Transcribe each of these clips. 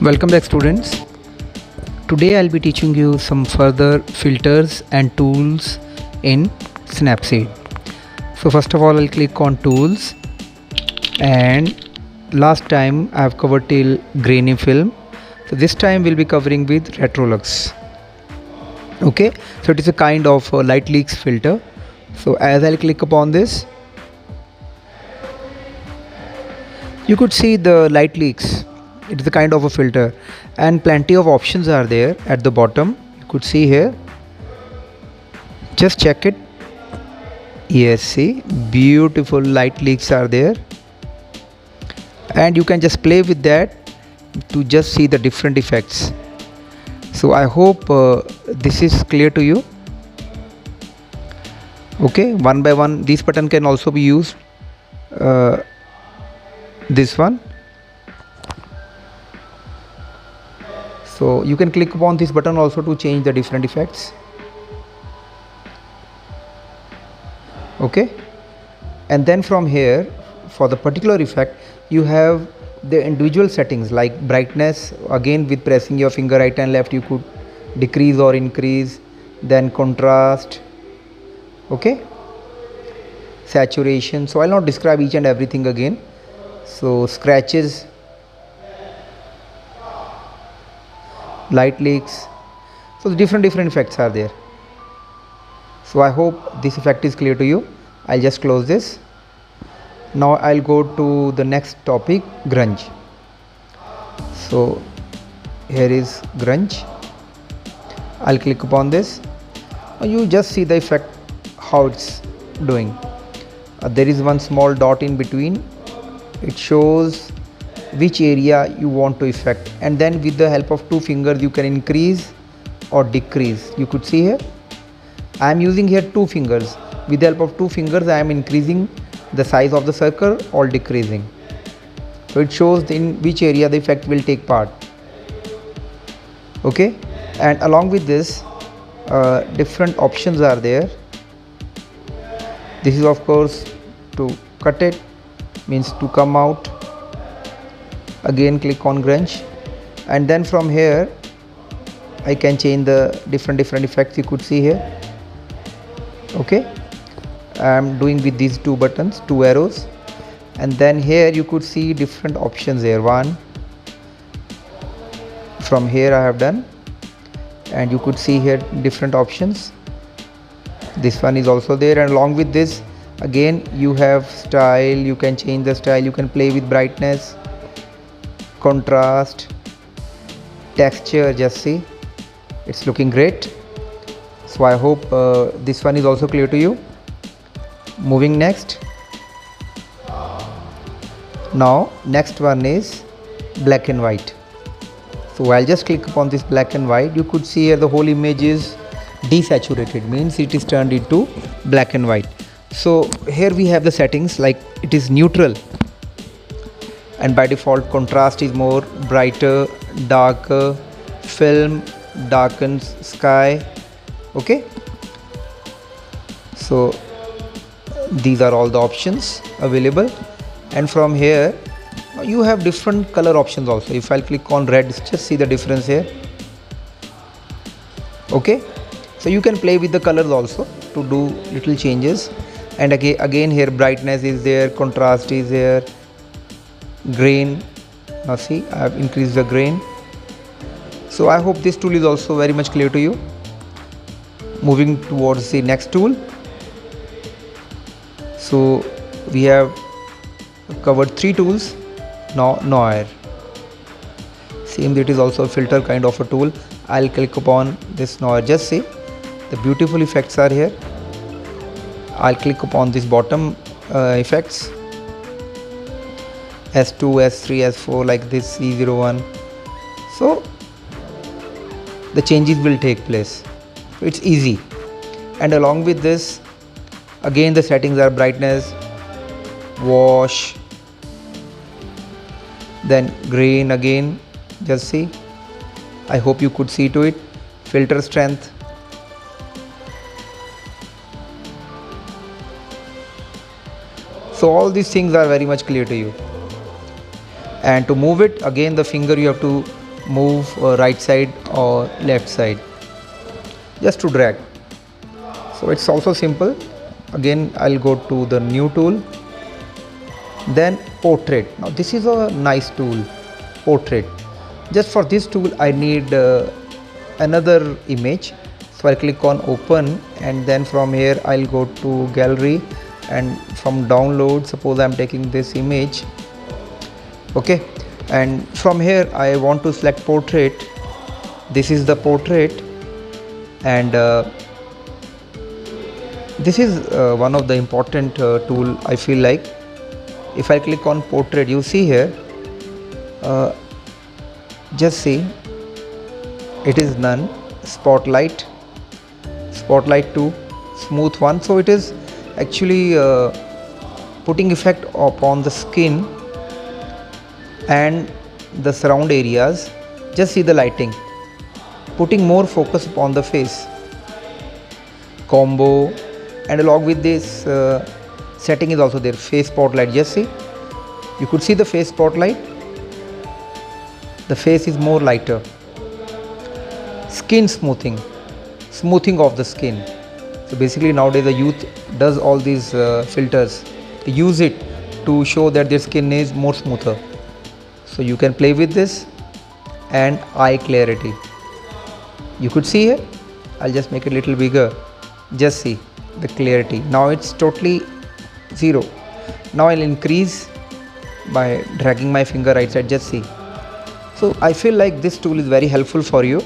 Welcome back, students. Today I'll be teaching you some further filters and tools in Snapseed. So first of all, I'll click on tools, and last time I've covered till grainy film, so this time we'll be covering with Retrolux. Okay, so it is a kind of light leaks filter. So as I'll click upon this, you could see the light leaks. It is a kind of a filter, and plenty of options are there at the bottom. You could see here, just check it. Yes, see, beautiful light leaks are there, and you can just play with that to just see the different effects. So I hope this is clear to you. Okay, one by one this button can also be used. This one, so you can click upon this button also to change the different effects. Okay, and then from here, for the particular effect, you have the individual settings like brightness. Again, with pressing your finger right and left, you could decrease or increase. Then contrast. Okay, saturation. So I'll not describe each and everything again. So scratches, light leaks, so the different effects are there. So I hope this effect is clear to you. I'll just close this. Now I'll go to the next topic, grunge. So here is grunge. I'll click upon this. You just see the effect, how it's doing. There is one small dot in between. It shows which area you want to affect, and then with the help of two fingers you can increase or decrease. You could see here, I am using here two fingers. With the help of two fingers I am increasing the size of the circle or decreasing. So it shows in which area the effect will take part. Okay, and along with this different options are there. This is of course to cut it, means to come out. Again click on grunge, and then from here I can change the different effects. You could see here. Okay, I am doing with these two buttons, two arrows, and then here you could see different options here. One, from here I have done, and you could see here different options. This one is also there, and along with this again you have style. You can change the style, you can play with brightness, contrast, texture. Just see, it's looking great. So I hope this one is also clear to you. Moving next. Now next one is black and white. So I'll just click upon this black and white. You could see here the whole image is desaturated, means it is turned into black and white. So here we have the settings like it is neutral, and by default contrast is more, brighter, darker, film, darkens, sky. Okay, so these are all the options available, and from here you have different color options also. If I'll click on red, just see the difference here. Okay, so you can play with the colors also to do little changes. And again here brightness is there, contrast is there, grain. Now see, I have increased the grain. So I hope this tool is also very much clear to you. Moving towards the next tool. So we have covered three tools. Now Noir, same, it is also a filter kind of a tool. I'll click upon this Noir. Just see the beautiful effects are here. I'll click upon this bottom effects, S2, S3, S4, like this, C01. So the changes will take place. It's easy. And along with this, again the settings are brightness, wash, then grain. Again, just see, I hope you could see to it, filter strength. So all these things are very much clear to you. And to move it, again the finger you have to move right side or left side, just to drag. So it's also simple. Again I'll go to the new tool, then portrait. Now this is a nice tool, portrait. Just for this tool I need another image, so I'll click on open, and then from here I'll go to gallery, and from download, suppose I'm taking this image, okay, and from here I want to select portrait. This is the portrait, and this is one of the important tool I feel like. If I click on portrait, you see here, just see, it is none, spotlight, spotlight 2, smooth 1. So it is actually putting effect upon the skin and the surround areas. Just see the lighting, putting more focus upon the face. Combo, and along with this setting is also there, face spotlight. Just see, you could see the face spotlight, the face is more lighter. Skin smoothing, smoothing of the skin. So basically nowadays the youth does all these filters, they use it to show that their skin is more smoother. So you can play with this. And eye clarity, you could see here, I'll just make it a little bigger. Just see the clarity, now it's totally 0. Now I'll increase by dragging my finger right side. Just see. So I feel like this tool is very helpful for you.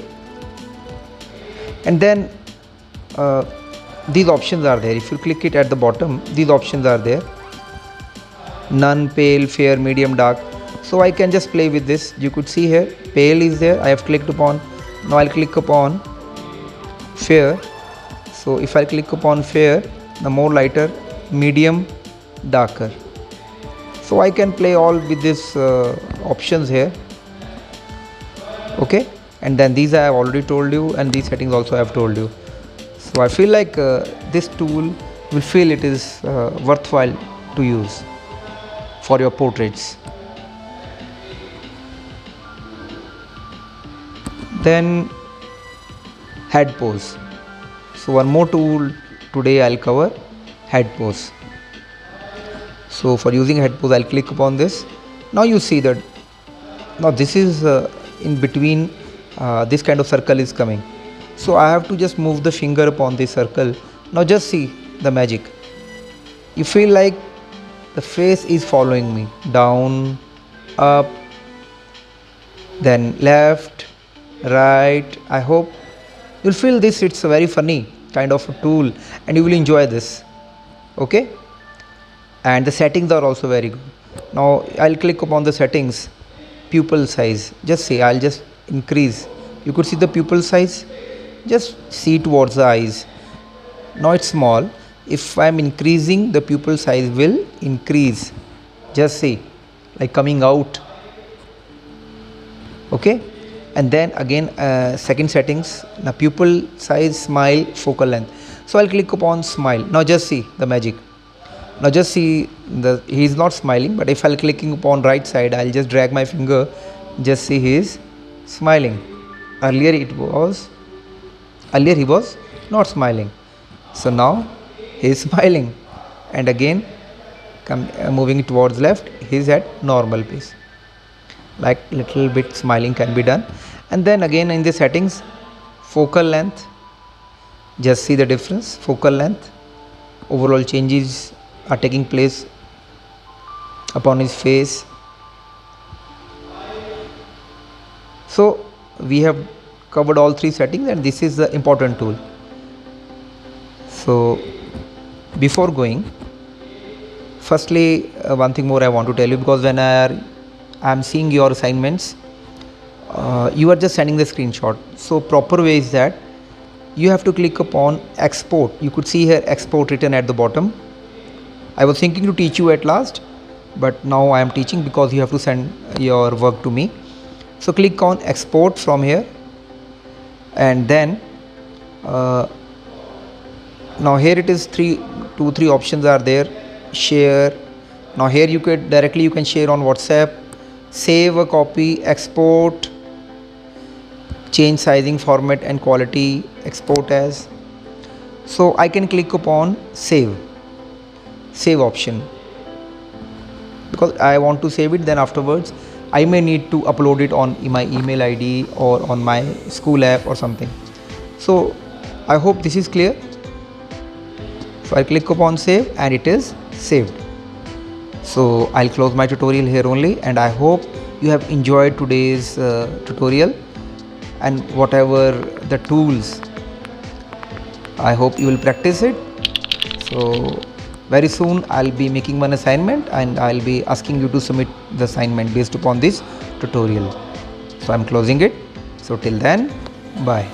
And then these options are there. If you click it at the bottom, these options are there: none, pale, fair, medium, dark. So I can just play with this. You could see here, pale is there, I have clicked upon. Now I'll click upon fair. So if I click upon fair, the more lighter, medium, darker. So I can play all with these options here, okay. And then these I have already told you, and these settings also I have told you. So I feel like this tool will feel it is worthwhile to use for your portraits. Then head pose. So one more tool today I'll cover, head pose. So for using head pose, I'll click upon this. Now you see that now this is in between, this kind of circle is coming. So I have to just move the finger upon this circle. Now just see the magic. You feel like the face is following me, down, up, then left, right. I hope you'll feel this, it's a very funny kind of a tool and you will enjoy this, okay. And the settings are also very good. Now I'll click upon the settings, pupil size. Just see, I'll just increase. You could see the pupil size, just see towards the eyes. Now it's small. If I'm increasing, the pupil size will increase. Just see, like coming out, okay. And then again second settings, now pupil size, smile, focal length. So I'll click upon smile. Now just see the magic. Now just see, he is not smiling, but if I'll clicking upon right side, I'll just drag my finger, just see he is smiling. Earlier he was not smiling, so now he is smiling. And again moving towards left, he is at normal pace, like little bit smiling can be done. And then again in the settings, focal length, just see the difference. Focal length, overall changes are taking place upon his face. So we have covered all three settings, and this is the important tool. So before going, firstly one thing more I want to tell you, because when I am seeing your assignments, you are just sending the screenshot. So proper way is that you have to click upon export. You could see here export written at the bottom. I was thinking to teach you at last, but now I am teaching because you have to send your work to me. So click on export from here, and then now here it is three options are there. Share. Now here you can directly share on WhatsApp, save a copy, export, change sizing, format and quality, export as. So I can click upon save option, because I want to save it. Then afterwards I may need to upload it on my email ID or on my school app or something. So I hope this is clear. So I click upon save and it is saved. So I'll close my tutorial here only, and I hope you have enjoyed today's tutorial, and whatever the tools, I hope you will practice it. So very soon I'll be making one assignment and I'll be asking you to submit the assignment based upon this tutorial. So I'm closing it. So till then, bye.